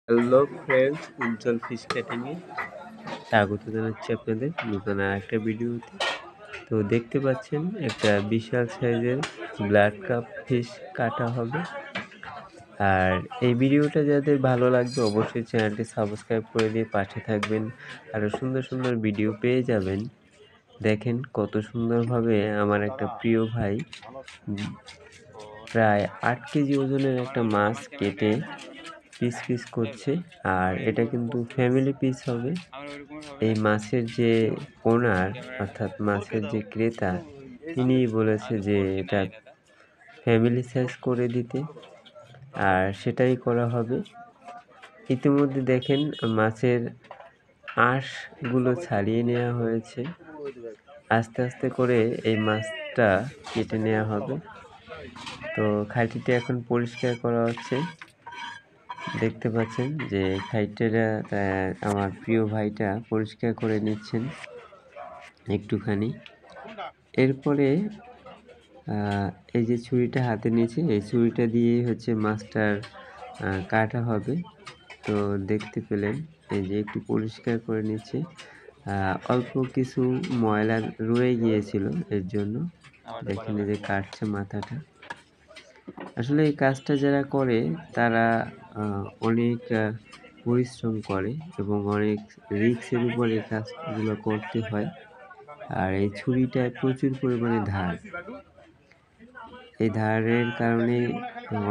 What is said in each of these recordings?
Hello friends, উজ্জ্বল fish কাটিংয়ে স্বাগত জানাচ্ছি আপনাদের নতুন আরেকটা ভিডিওতে। তো দেখতে পাচ্ছেন একটা বিশাল সাইজের ব্লাড কাপ ফিশ কাটা হবে। আর এই ভিডিওটা যাদের ভালো লাগবে অবশ্যই চ্যানেলটি সাবস্ক্রাইব করে দিয়ে পাশে থাকবেন। আরও সুন্দর সুন্দর ভিডিও পেয়ে যাবেন। দেখেন কত সুন্দরভাবে আমার একটা প্রিয় ভাই প্রায় 8 কেজি ওজনের একটা মাছ কেটে পিস পিস করছে। আর এটা কিন্তু ফ্যামিলি পিস হবে। এই মাছের যে ওনার অর্থাৎ মাছের যে ক্রেতা তিনি বলেছে যে এটা ফ্যামিলি সাইজ করে দিতে, আর সেটাই করা হবে। ইতিমধ্যে দেখেন মাছের আঁশগুলো ছাড়িয়ে নেওয়া হয়েছে। আস্তে আস্তে করে এই মাছটা কেটে নেওয়া হবে। তো খাইটিটা এখন পরিষ্কার করা হচ্ছে। দেখতে পাচ্ছেন যে খাইটেরা আমার প্রিয় ভাইটা পরিষ্কার করে নিচ্ছেন একটুখানি। এরপরে এই যে ছুরিটা হাতে নিয়েছে, এই ছুরিটা দিয়ে হচ্ছে মাছটার কাটা হবে। তো দেখতে পেলেন এই যে একটু পরিষ্কার করে নিচ্ছে। অল্প কিছু ময়লা রয়ে গিয়েছিল, এর জন্য দেখেন এই যে কাটছে মাথাটা। আসলে এই কাজটা যারা করে তারা অনেক পরিশ্রম করে এবং অনেক রিস্কের উপর এই কাজগুলো করতে হয়। আর এই ছুরিটায় প্রচুর পরিমাণে ধার। এই ধারের কারণে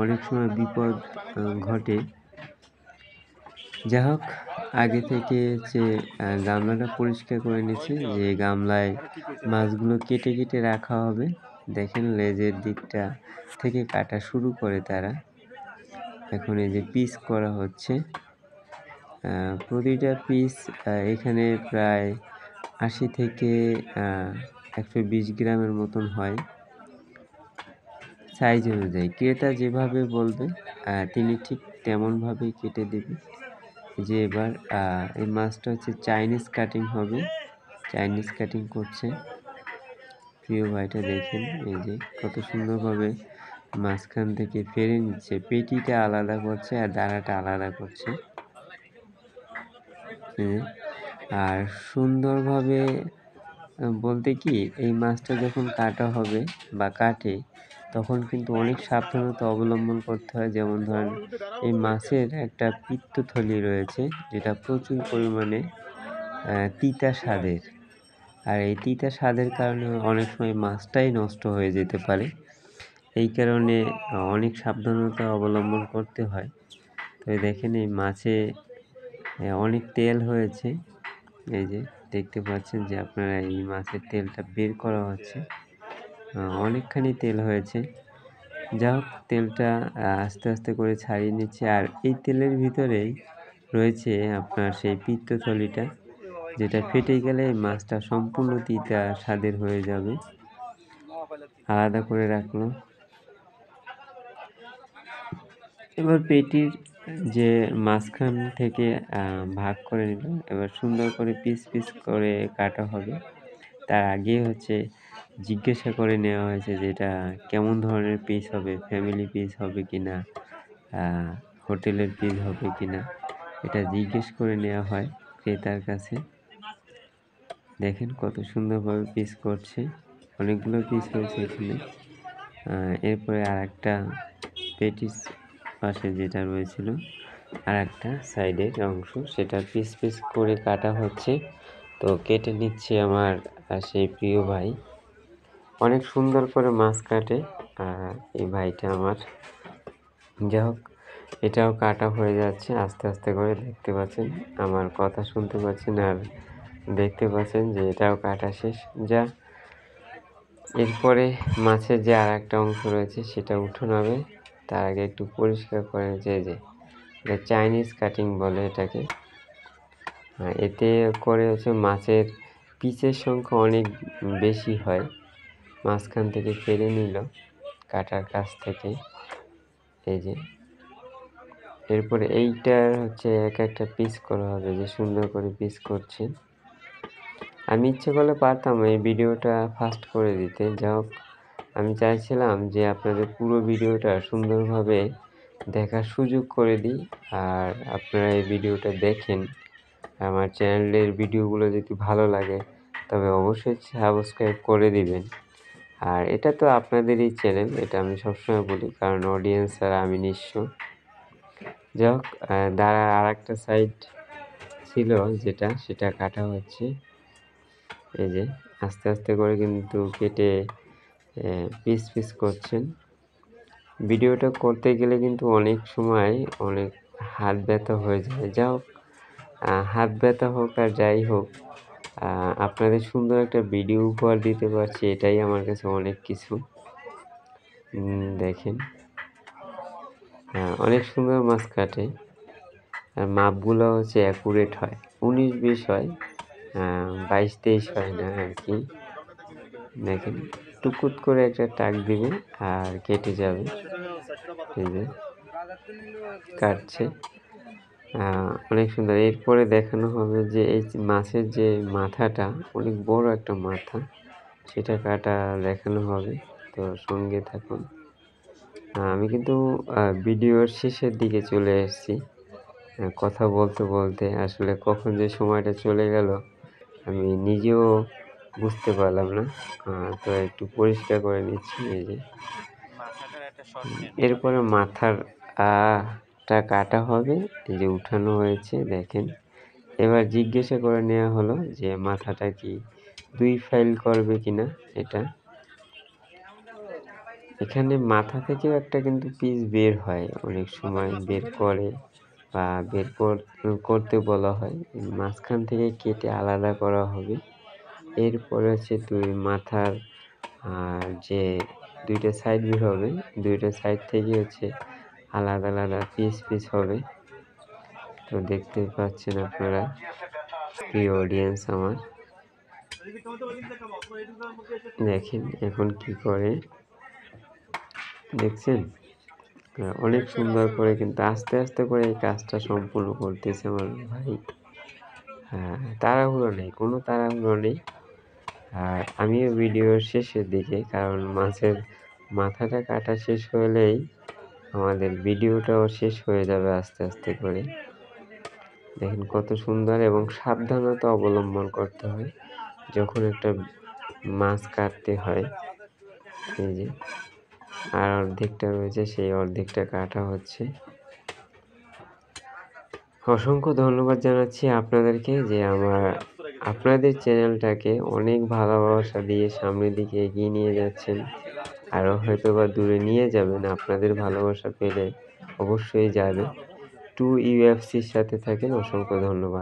অনেক সময় বিপদ ঘটে। যাই হোক, আগে থেকে হচ্ছে গামলাটা পরিষ্কার করে নিচ্ছে, যে গামলায় মাছগুলো কেটে কেটে রাখা হবে। দেখেন লেজের দিকটা থেকে কাটা শুরু করে তারা। এখন এই যে পিস করা হচ্ছে। প্রতিটা পিস এখানে প্রায় 80 থেকে 120 গ্রামের মতন হয় সাইজ অনুযায়ী। ক্রেতা যেভাবে বলবে তিনি ঠিক তেমনভাবেই কেটে দেবে। যে এবার এই মাছটা হচ্ছে চাইনিজ কাটিং হবে, চাইনিজ কাটিং করছে প্রিয় ভাইটা। দেখেন এই যে কত সুন্দরভাবে মাঝখান থেকে ফেরে নিচ্ছে, পেটিটা আলাদা করছে আর দাঁড়াটা আলাদা করছে। আর সুন্দরভাবে বলতে কি, এই মাছটা যখন কাটা হবে বা কাটে তখন কিন্তু অনেক সাবধানতা অবলম্বন করতে হয়। যেমন ধরেন এই মাছের একটা পিত্তথলি রয়েছে, যেটা প্রচুর পরিমাণে তিতা স্বাদের। আর এই তিতা স্বাদের কারণে অনেক সময় মাছটাই নষ্ট হয়ে যেতে পারে। এই কারণে অনেক সাবধানতা অবলম্বন করতে হয়। তো দেখেন এই মাছে অনেক তেল হয়েছে। এই যে দেখতে পাচ্ছেন যে আপনারা এই মাছের তেলটা বের করা হচ্ছে। অনেকখানি তেল হয়েছে। যা হোক, তেলটা আস্তে আস্তে করে ছাড়িয়ে নিচ্ছে। আর এই তেলের ভিতরেই রয়েছে আপনার সেই পিত্তথলিটা, যেটা ফেটে গেলে মাছটা সম্পূর্ণ তিতা স্বাদের হয়ে যাবে। আলাদা করে রাখলো। এবার পেটির যে মাঝখান থেকে ভাগ করে নিল। এবার সুন্দর করে পিস পিস করে কাটা হবে। তার আগে হচ্ছে জিজ্ঞাসা করে নেওয়া হয়েছে যে এটা কেমন ধরনের পিস হবে, ফ্যামিলি পিস হবে কিনা, হোটেলের পিস হবে কিনা, এটা জিজ্ঞেস করে নেওয়া হয় ক্রেতার কাছে। দেখেন কত সুন্দরভাবে পিস করছে, অনেকগুলো পিস হয়েছে এখানে। এরপরে আর একটা পেটিস পাশে যেটা রয়েছিল, আর একটা সাইডের অংশ, সেটা পিস পিস করে কাটা হচ্ছে। তো কেটে নিচ্ছে আমার সেই প্রিয় ভাই। অনেক সুন্দর করে মাছ কাটে এই ভাইটা আমার। যাই হোক, এটাও কাটা হয়ে যাচ্ছে আস্তে আস্তে করে। দেখতে পাচ্ছেন, আমার কথা শুনতে পাচ্ছেন আর দেখতে পাচ্ছেন যে এটাও কাটা শেষ। যা এরপরে মাছের যে আর একটা অংশ রয়েছে সেটা উঠানো হবে। তার আগে একটু পরিষ্কার করে যে এটা চাইনিজ কাটিং বলে এটাকে। এতে করে হচ্ছে মাছের পিসের সংখ্যা অনেক বেশি হয়। মাঝখান থেকে ফেলে নিল কাটার কাছ থেকে। এই যে এরপরে এইটার হচ্ছে এক একটা পিস করা হবে, যে সুন্দর করে পিস করছে। আমি ইচ্ছে করলে পারতাম এই ভিডিওটা ফাস্ট করে দিতে। যাই হোক, আমি চাইছিলাম যে আপনাদের পুরো ভিডিওটা সুন্দরভাবে দেখার সুযোগ করে দিই। আর আপনারা এই ভিডিওটা দেখেন, আমার চ্যানেলের ভিডিওগুলো যদি ভালো লাগে তবে অবশ্যই সাবস্ক্রাইব করে দিবেন। আর এটা তো আপনাদেরই চ্যানেল, এটা আমি সবসময় বলি, কারণ অডিয়েন্স ছাড়া আমি নিঃস্ব। যাই হোক, দাঁড়া আর একটা সাইড ছিল সেটা কাটা হচ্ছে। এই যে আস্তে আস্তে করে কিন্তু কেটে পিস পিস করছেন। ভিডিওটা করতে গেলে কিন্তু অনেক সময় অনেক হাত ব্যথা হয়ে যায়। যা হোক, হাত ব্যথা হোক আর যাই হোক, আপনাদের সুন্দর একটা ভিডিও উপহার দিতে পারছি, এটাই আমার কাছে অনেক কিছু। দেখেন, অনেক সুন্দর মাছ কাটে, আর মাপগুলো হচ্ছে অ্যাকুরেট হয়, 19-20 হয়, 22-23 হয় না আর কি। দেখেন, টুকুত করে একটা টাক দিবে আর কেটে যাবে। এই যে কাটছে, অনেক সুন্দর। এরপরে দেখানো হবে যে এই মাছের যে মাথাটা, অনেক বড় একটা মাথা, সেটা কাটা দেখানো হবে। তো সঙ্গে থাকুন। আমি কিন্তু ভিডিওর শেষের দিকে চলে এসেছি। কথা বলতে বলতে আসলে কখন যে সময়টা চলে গেল আমি নিজেও বুঝতে পারলাম না। তো একটু পরিষ্কার করে নিচ্ছি। এই যে এরপরে মাথাটা কাটা হবে, এই যে উঠানো হয়েছে দেখেন। এবার জিজ্ঞাসা করে নেওয়া হলো যে মাথাটা কি 2 ফাইল করবে কিনা। এখানে মাথা থেকেও একটা কিন্তু পিস বের হয়, অনেক সময় বের করে বা করতে বলা হয়। মাঝখান থেকে কেটে আলাদা করা হবে। এরপরে হচ্ছে মাথার যে 2টা সাইড বের হবে, 2টা সাইড থেকে হচ্ছে আলাদা আলাদা পিস পিস হবে। তো দেখতে পাচ্ছেন আপনারা, প্রিয় অডিয়েন্স আমার, দেখেন এখন কি করে, দেখছেন? অনেক সুন্দর করে কিন্তু আস্তে আস্তে করে এই কাজটা সম্পূর্ণ করতেছে আমার ভাই। তাড়াহুড়ো নেই, কোনো তাড়াহুড়ো নেই। আর আমিও ভিডিওর শেষের দিকে, কারণ মাছের মাথাটা কাটা শেষ হলেই আমাদের ভিডিওটাও শেষ হয়ে যাবে আস্তে আস্তে করে। দেখেন কত সুন্দর, এবং সাবধানতা অবলম্বন করতে হয় যখন একটা মাছ কাটতে হয়। এই যে আর অর্ধেকটা রয়েছে, সেই অর্ধেকটা কাটা হচ্ছে। অসংখ্য ধন্যবাদ জানাচ্ছি আপনাদেরকে যে আপনাদের চ্যানেলটাকে অনেক ভালোবাসা দিয়ে সামনের দিকে এগিয়ে নিয়ে যাচ্ছেন। আরও হয়তো বা দূরে নিয়ে যাবেন, আপনাদের ভালোবাসা পেলে অবশ্যই যাবে। 2UFCর সাথে থাকেন। অসংখ্য ধন্যবাদ।